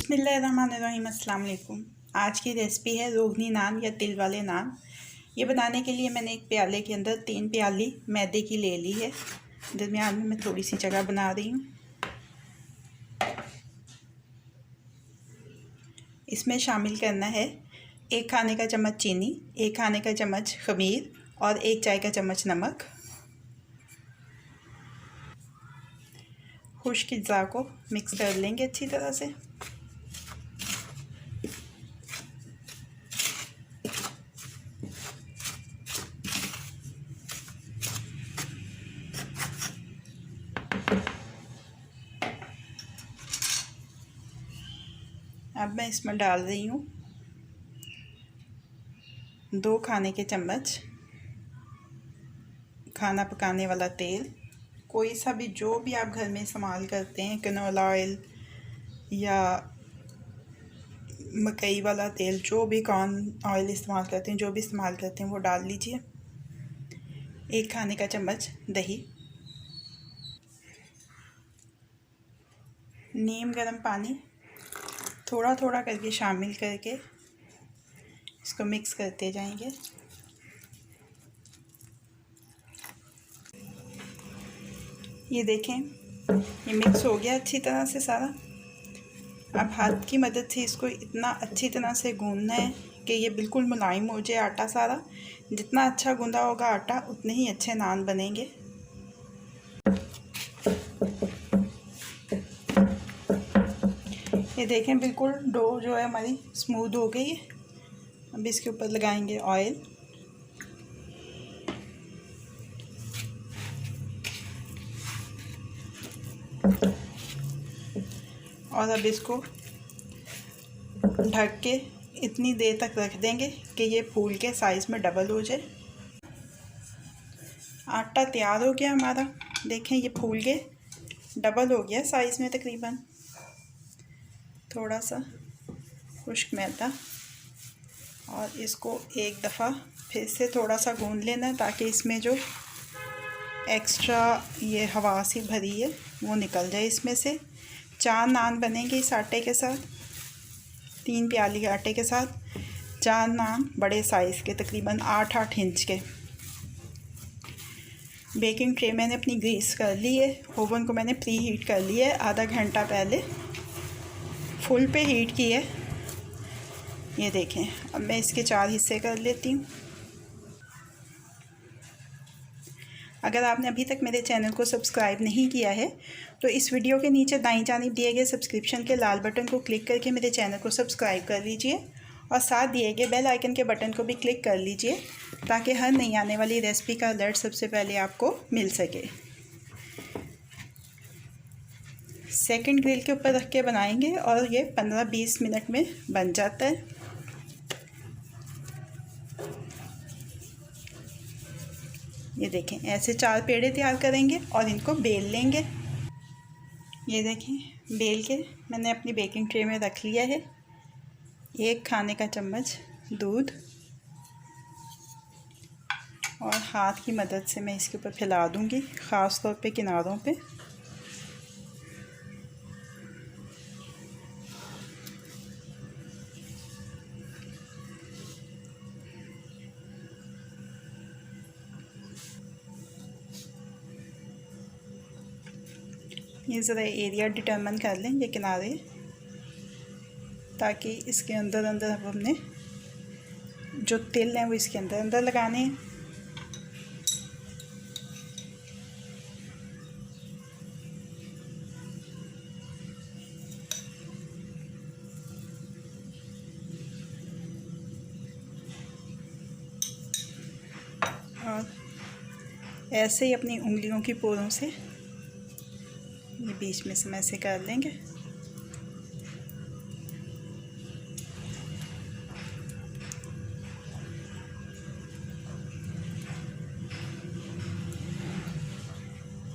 बिस्मिल्लाहिर्रहमानिर्रहीम। अस्सलाम वालेकुम। आज की रेसिपी है रोगनी नान या तिल वाले नान। ये बनाने के लिए मैंने एक प्याले के अंदर 3 प्याली मैदे की ले ली है। दरमियान में मैं थोड़ी सी जगह बना रही हूँ। इसमें शामिल करना है 1 खाने का चम्मच चीनी, 1 खाने का चम्मच खमीर और 1 चाय का चम्मच नमक। खुश्क अज़ा को मिक्स कर लेंगे अच्छी तरह से। अब मैं इसमें डाल रही हूँ 2 खाने के चम्मच खाना पकाने वाला तेल। कोई सा भी, जो भी आप घर में इस्तेमाल करते हैं, कैनोला ऑयल या मकई वाला तेल, जो भी कॉर्न ऑयल इस्तेमाल करते हैं, जो भी इस्तेमाल करते हैं वो डाल लीजिए। 1 खाने का चम्मच दही, नीम गर्म पानी थोड़ा थोड़ा करके शामिल करके इसको मिक्स करते जाएंगे। ये देखें, ये मिक्स हो गया अच्छी तरह से सारा। अब हाथ की मदद से इसको इतना अच्छी तरह से गूंदना है कि ये बिल्कुल मुलायम हो जाए आटा सारा। जितना अच्छा गूंदा होगा आटा, उतने ही अच्छे नान बनेंगे। ये देखें, बिल्कुल डो जो है हमारी स्मूथ हो गई है। अब इसके ऊपर लगाएंगे ऑयल। और अब इसको ढक के इतनी देर तक रख देंगे कि ये फूल के साइज़ में डबल हो जाए। आटा तैयार हो गया हमारा। देखें, ये फूल के डबल हो गया साइज़ में तकरीबन। थोड़ा सा खुश्क मैदा और इसको एक दफ़ा फिर से थोड़ा सा गूंद लेना है ताकि इसमें जो एक्स्ट्रा ये हवा सी भरी है वो निकल जाए इसमें से। 4 नान बनेंगे इस आटे के साथ। 3 प्याली आटे के साथ 4 नान बड़े साइज़ के, तकरीबन 8-8 इंच के। बेकिंग ट्रे मैंने अपनी ग्रीस कर ली है। ओवन को मैंने प्री हीट कर लिया है, आधा घंटा पहले फुल पे हीट की है। ये देखें, अब मैं इसके 4 हिस्से कर लेती हूँ। अगर आपने अभी तक मेरे चैनल को सब्सक्राइब नहीं किया है तो इस वीडियो के नीचे दाईं जानिब दिए गए सब्सक्रिप्शन के लाल बटन को क्लिक करके मेरे चैनल को सब्सक्राइब कर लीजिए और साथ दिए गए बेल आइकन के बटन को भी क्लिक कर लीजिए ताकि हर नई आने वाली रेसिपी का अलर्ट सबसे पहले आपको मिल सके। सेकंड ग्रिल के ऊपर रख के बनाएंगे और ये 15-20 मिनट में बन जाता है। ये देखें, ऐसे 4 पेड़े तैयार करेंगे और इनको बेल लेंगे। ये देखें, बेल के मैंने अपनी बेकिंग ट्रे में रख लिया है। 1 खाने का चम्मच दूध और हाथ की मदद से मैं इसके ऊपर फैला दूंगी, ख़ास तौर पे किनारों पे। ये ज़रा एरिया डिटर्मिन कर लें, ये किनारे, ताकि इसके अंदर अंदर अब हमने जो तिल हैं वो इसके अंदर अंदर लगाने हैं। और ऐसे ही अपनी उंगलियों की पोरों से ये बीच में से ऐसे कर लेंगे।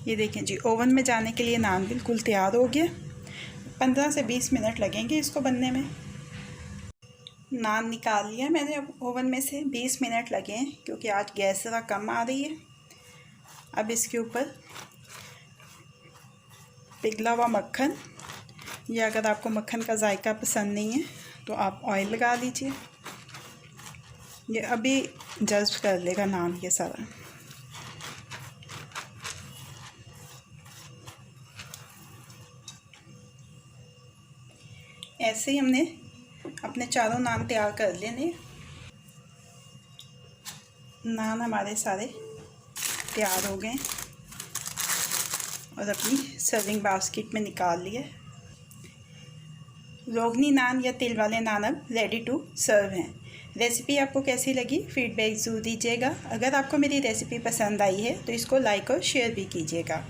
ये देखें जी, ओवन में जाने के लिए नान बिल्कुल तैयार हो गया। 15 से 20 मिनट लगेंगे इसको बनने में। नान निकाल लिया मैंने अब ओवन में से। 20 मिनट लगे हैं क्योंकि आज गैस ज़रा कम आ रही है। अब इसके ऊपर पिघला हुआ मक्खन या अगर आपको मक्खन का जायका पसंद नहीं है तो आप ऑयल लगा लीजिए। ये अभी जज्ब कर लेगा नान ये सारा। ऐसे ही हमने अपने चारों नान तैयार कर लेने। नान हमारे सारे तैयार हो गए और अपनी सर्विंग बास्केट में निकाल लिए। रोगनी नान या तिल वाले नान अब रेडी टू सर्व हैं। रेसिपी आपको कैसी लगी फीडबैक ज़रूर दीजिएगा। अगर आपको मेरी रेसिपी पसंद आई है तो इसको लाइक और शेयर भी कीजिएगा।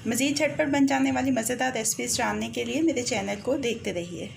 मज़ीद झटपट बन जाने वाली मज़ेदार रेसिपीज़ जानने के लिए मेरे चैनल को देखते रहिए।